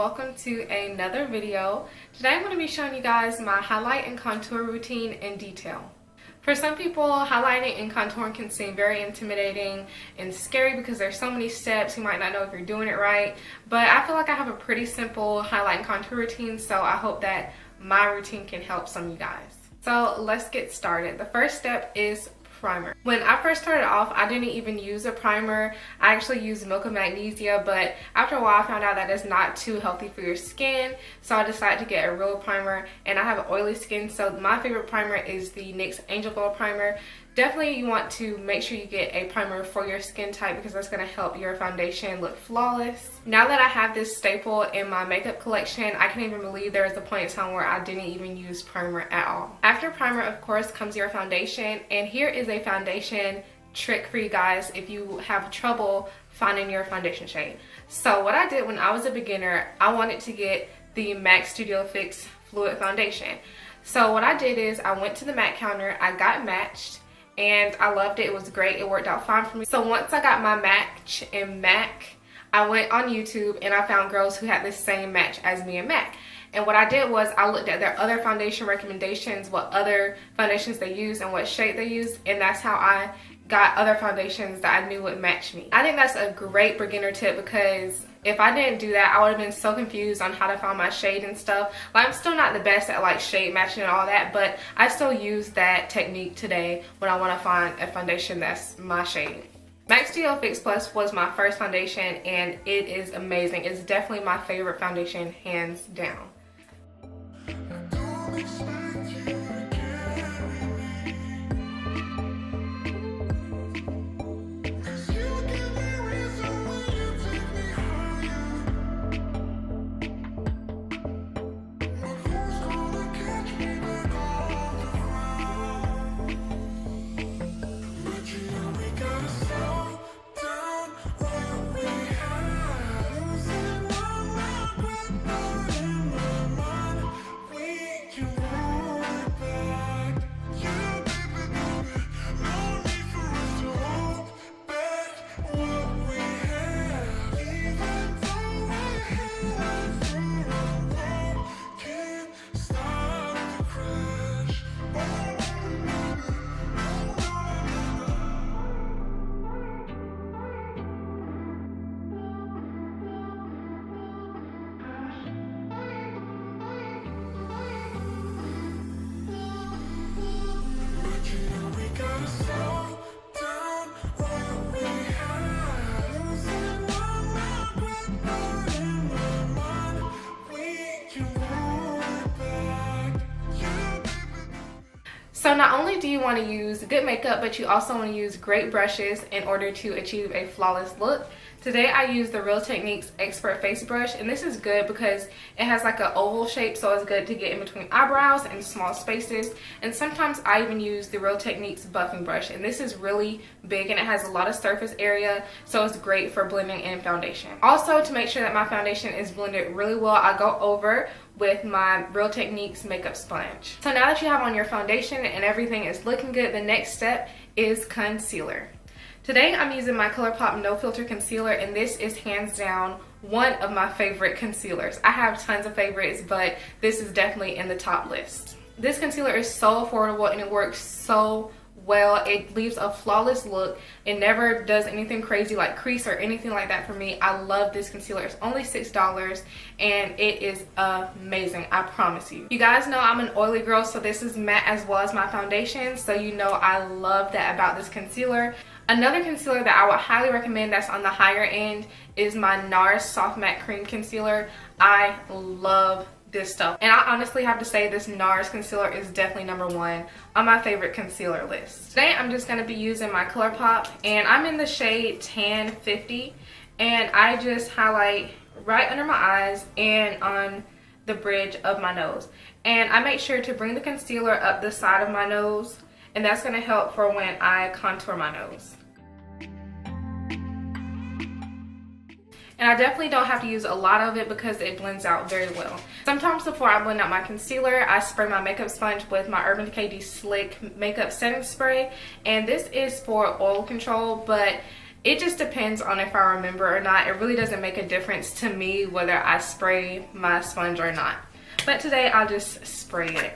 welcome to another video. Today I'm going to be showing you guys my highlight and contour routine in detail. For some people, highlighting and contouring can seem very intimidating and scary because there's so many steps, you might not know if you're doing it right, but I feel like I have a pretty simple highlight and contour routine, so I hope that my routine can help some of you guys. So let's get started. The first step is primer. When I first started off, I didn't even use a primer. I actually used milk of magnesia, but after a while I found out that it's not too healthy for your skin, so I decided to get a real primer. And I have oily skin, so my favorite primer is the NYX Angel Glow primer. Definitely you want to make sure you get a primer for your skin type because that's going to help your foundation look flawless. Now that I have this staple in my makeup collection, I can't even believe there was a point in time where I didn't even use primer at all. After primer, of course, comes your foundation, and here is a foundation trick for you guys if you have trouble finding your foundation shade. So what I did when I was a beginner, I wanted to get the MAC Studio Fix Fluid Foundation. So what I did is I went to the MAC counter, I got matched, and I loved it. It was great. It worked out fine for me. So once I got my match in MAC, I went on YouTube and I found girls who had the same match as me in MAC. And what I did was I looked at their other foundation recommendations, what other foundations they use and what shade they use, and that's how I got other foundations that I knew would match me. I think that's a great beginner tip because if I didn't do that, I would have been so confused on how to find my shade and stuff. Like, I'm still not the best at like shade matching and all that, but I still use that technique today when I want to find a foundation that's my shade. MAC Studio Fix Plus was my first foundation and it is amazing. It's definitely my favorite foundation, hands down. So not only do you want to use good makeup, but you also want to use great brushes in order to achieve a flawless look. Today I use the Real Techniques Expert Face Brush, and this is good because it has like an oval shape, so it's good to get in between eyebrows and small spaces. And sometimes I even use the Real Techniques Buffing Brush, and this is really big and it has a lot of surface area, so it's great for blending in foundation. Also, to make sure that my foundation is blended really well, I go over with my Real Techniques makeup sponge. So now that you have on your foundation and everything is looking good, the next step is concealer. Today I'm using my Colourpop No Filter Concealer, and this is hands down one of my favorite concealers. I have tons of favorites, but this is definitely in the top list. This concealer is so affordable and it works so well. It leaves a flawless look. It never does anything crazy like crease or anything like that for me. I love this concealer. It's only $6 and it is amazing, I promise you. You guys know I'm an oily girl, so this is matte as well as my foundation, so you know I love that about this concealer. Another concealer that I would highly recommend that's on the higher end is my NARS Soft Matte Cream Concealer. I love this stuff, and I honestly have to say this NARS concealer is definitely #1 on my favorite concealer list. Today I'm just going to be using my Colourpop, and I'm in the shade Tan 50, and I just highlight right under my eyes and on the bridge of my nose, and I make sure to bring the concealer up the side of my nose, and that's going to help for when I contour my nose. And I definitely don't have to use a lot of it because it blends out very well. Sometimes before I blend out my concealer, I spray my makeup sponge with my Urban Decay Slick Makeup Setting Spray. And this is for oil control, but It just depends on if I remember or not. It really doesn't make a difference to me whether I spray my sponge or not. But today I'll just spray it.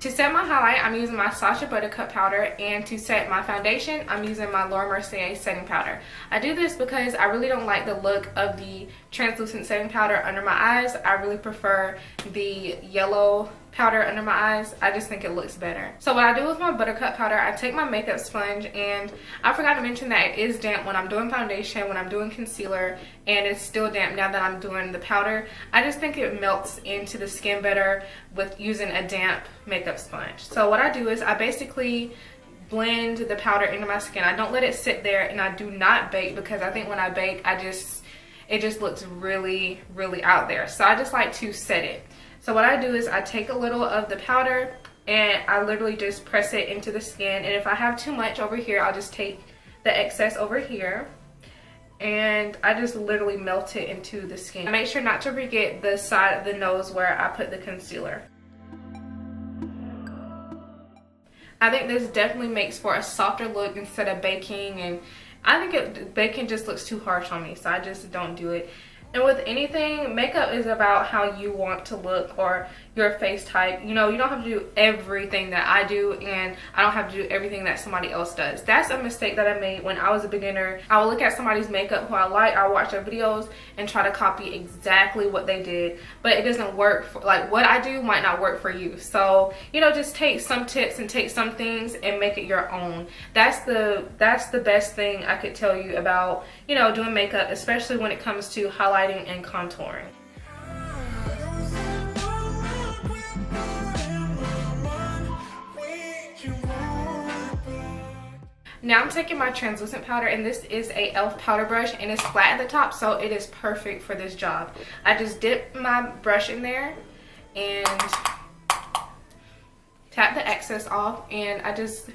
To set my highlight, I'm using my Sacha Buttercup powder, and to set my foundation, I'm using my Mercier setting powder. I do this because I really don't like the look of the translucent setting powder under my eyes. I really prefer the yellow powder under my eyes. I just think it looks better. So what I do with my Buttercup powder, I take my makeup sponge, and I forgot to mention that it is damp when I'm doing foundation, when I'm doing concealer, and it's still damp now that I'm doing the powder. I just think it melts into the skin better with using a damp makeup sponge. So what I do is I basically blend the powder into my skin. I don't let it sit there, and I do not bake because I think when I bake, it just looks really, really out there. So I just like to set it. So what I do is I take a little of the powder and I literally just press it into the skin. And if I have too much over here, I'll just take the excess over here and I just literally melt it into the skin. Make sure not to forget the side of the nose where I put the concealer. I think this definitely makes for a softer look instead of baking, and I think baking just looks too harsh on me, so I just don't do it. And with anything, makeup is about how you want to look or your face type. You know, you don't have to do everything that I do, and I don't have to do everything that somebody else does. That's a mistake that I made when I was a beginner. I would look at somebody's makeup who I like, I watch their videos and try to copy exactly what they did, but it doesn't work for, like, what I do might not work for you. So, you know, just take some tips and take some things and make it your own. That's the best thing I could tell you about, you know, doing makeup, especially when it comes to highlighting and contouring. Now I'm taking my translucent powder, and this is a e.l.f. powder brush, and it's flat at the top, so it is perfect for this job. I just dip my brush in there and tap the excess off, and I just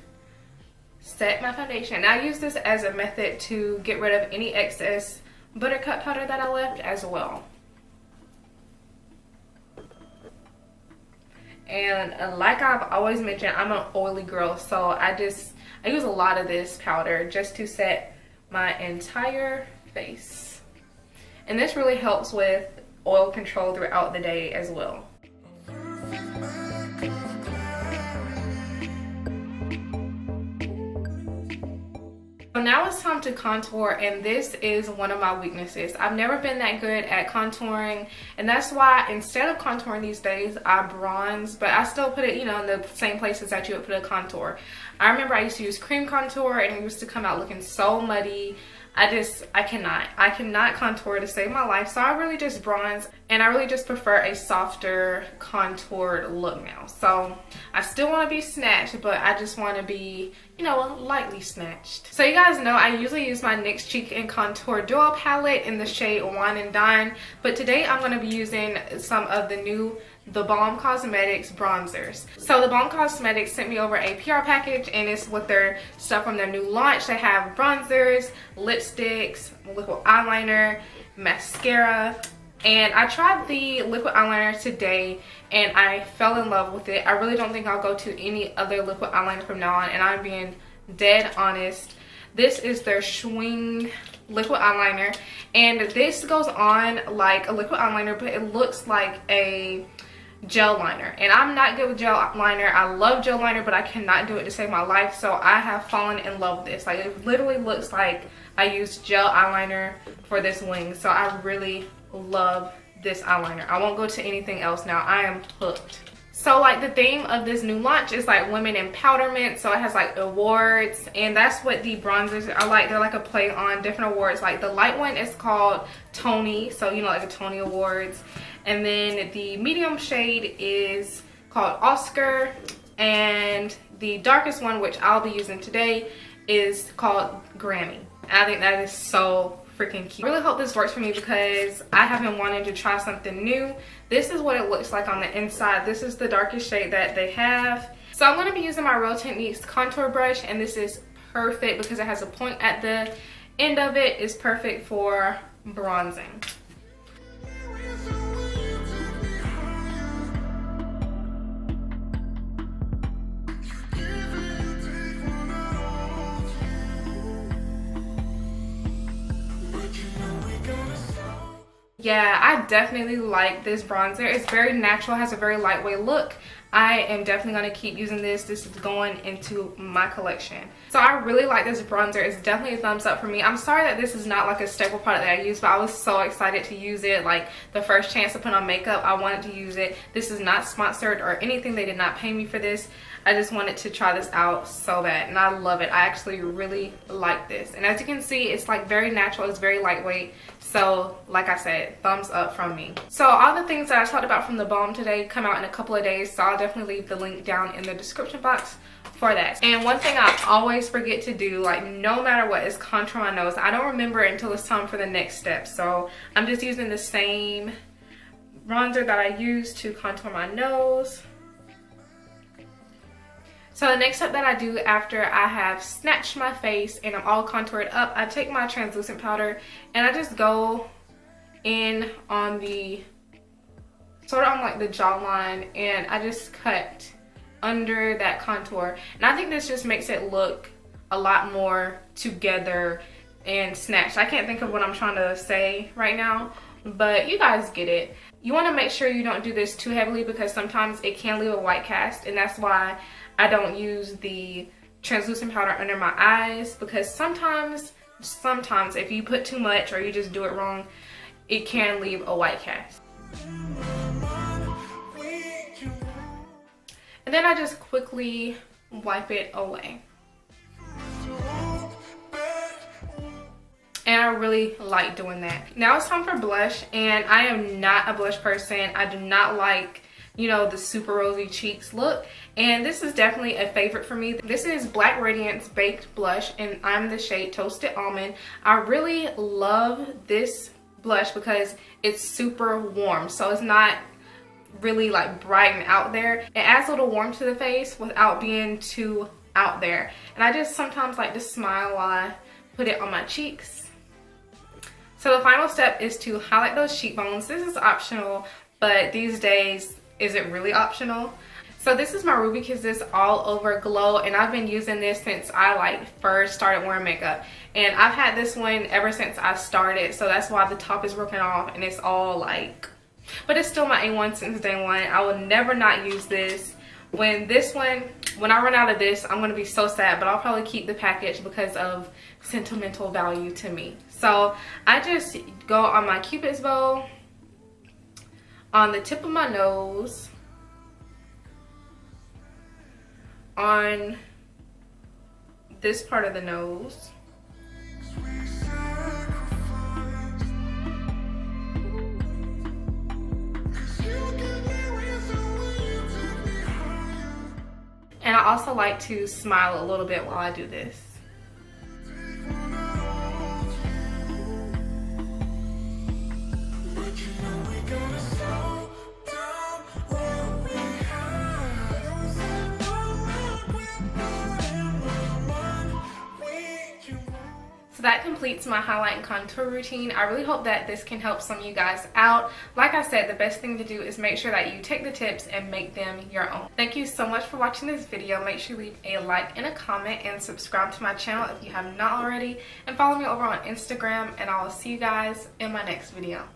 set my foundation. Now I use this as a method to get rid of any excess Buttercup powder that I left as well. And like I've always mentioned, I'm an oily girl, so I use a lot of this powder just to set my entire face. And this really helps with oil control throughout the day as well. So now it's time to contour, and this is one of my weaknesses. I've never been that good at contouring, and that's why instead of contouring these days, I bronze, but I still put it, you know, in the same places that you would put a contour. I remember I used to use cream contour, and it used to come out looking so muddy. I cannot contour to save my life, so I really just bronze, and I really just prefer a softer contoured look now. So I still want to be snatched, but I just want to be, you know, lightly snatched. So you guys know I usually use my NYX Cheek and Contour Duo palette in the shade Wine and Dine, but today I'm going to be using some of the Balm Cosmetics bronzers. So the Balm Cosmetics sent me over a PR package, and it's with their stuff from their new launch. They have bronzers, lipsticks, liquid eyeliner, mascara, and I tried the liquid eyeliner today and I fell in love with it. I really don't think I'll go to any other liquid eyeliner from now on, and I'm being dead honest. This is their Shwing liquid eyeliner, and this goes on like a liquid eyeliner, but it looks like a gel liner, and I'm not good with gel liner. I love gel liner, but I cannot do it to save my life, so I have fallen in love with this. Like, it literally looks like I used gel eyeliner for this wing, so I really love this eyeliner. I won't go to anything else now. I am hooked. So like the theme of this new launch is like women empowerment, so it has like awards, and that's what the bronzers are like. They're like a play on different awards. Like the light one is called Tony, so you know, like the Tony Awards, and then the medium shade is called Oscar, and the darkest one, which I'll be using today, is called Grammy. I think that is so freaking cute. I really hope this works for me because I have been wanting to try something new. This is what it looks like on the inside. This is the darkest shade that they have. So I'm going to be using my Real Techniques contour brush, and this is perfect because it has a point at the end of it. It's perfect for bronzing. Yeah, I definitely like this bronzer. It's very natural, has a very lightweight look. I am definitely going to keep using this. This is going into my collection. So I really like this bronzer. It's definitely a thumbs up for me. I'm sorry that this is not like a staple product that I use, but I was so excited to use it. Like the first chance to put on makeup, I wanted to use it. This is not sponsored or anything. They did not pay me for this. I just wanted to try this out so bad, and I love it. I actually really like this. And as you can see, it's like very natural. It's very lightweight. So like I said, thumbs up from me. So all the things that I talked about from the Balm today come out in a couple of days, so I'll definitely leave the link down in the description box for that. And one thing I always forget to do, like no matter what, is contour my nose. I don't remember it until it's time for the next step. So I'm just using the same bronzer that I used to contour my nose. So the next step that I do after I have snatched my face and I'm all contoured up, I take my translucent powder and I just go in on the, sort of on like the jawline, and I just cut under that contour. And I think this just makes it look a lot more together and snatched. I can't think of what I'm trying to say right now, but you guys get it. You want to make sure you don't do this too heavily because sometimes it can leave a white cast, and that's why I don't use the translucent powder under my eyes, because sometimes if you put too much or you just do it wrong, it can leave a white cast. And then I just quickly wipe it away. And I really like doing that. Now it's time for blush, and I am not a blush person. I do not like, you know, the super rosy cheeks look, and this is definitely a favorite for me. This is Black Radiance Baked Blush, and I'm the shade Toasted Almond. I really love this blush because it's super warm, so it's not really like bright and out there. It adds a little warmth to the face without being too out there, and I just sometimes like to smile while I put it on my cheeks. So the final step is to highlight those cheekbones. This is optional, but these days, is it really optional? So this is my Ruby Kiss This All Over Glow, and I've been using this since I like first started wearing makeup, and I've had this one ever since I started, so that's why the top is broken off and it's all like, but it's still my A1 since day one. I will never not use this. When I run out of this, I'm gonna be so sad, but I'll probably keep the package because of sentimental value to me. So I just go on my Cupid's bow, on the tip of my nose, on this part of the nose, and I also like to smile a little bit while I do this. So that completes my highlight and contour routine. I really hope that this can help some of you guys out. Like I said, the best thing to do is make sure that you take the tips and make them your own. Thank you so much for watching this video. Make sure you leave a like and a comment and subscribe to my channel if you have not already. And follow me over on Instagram, and I will see you guys in my next video.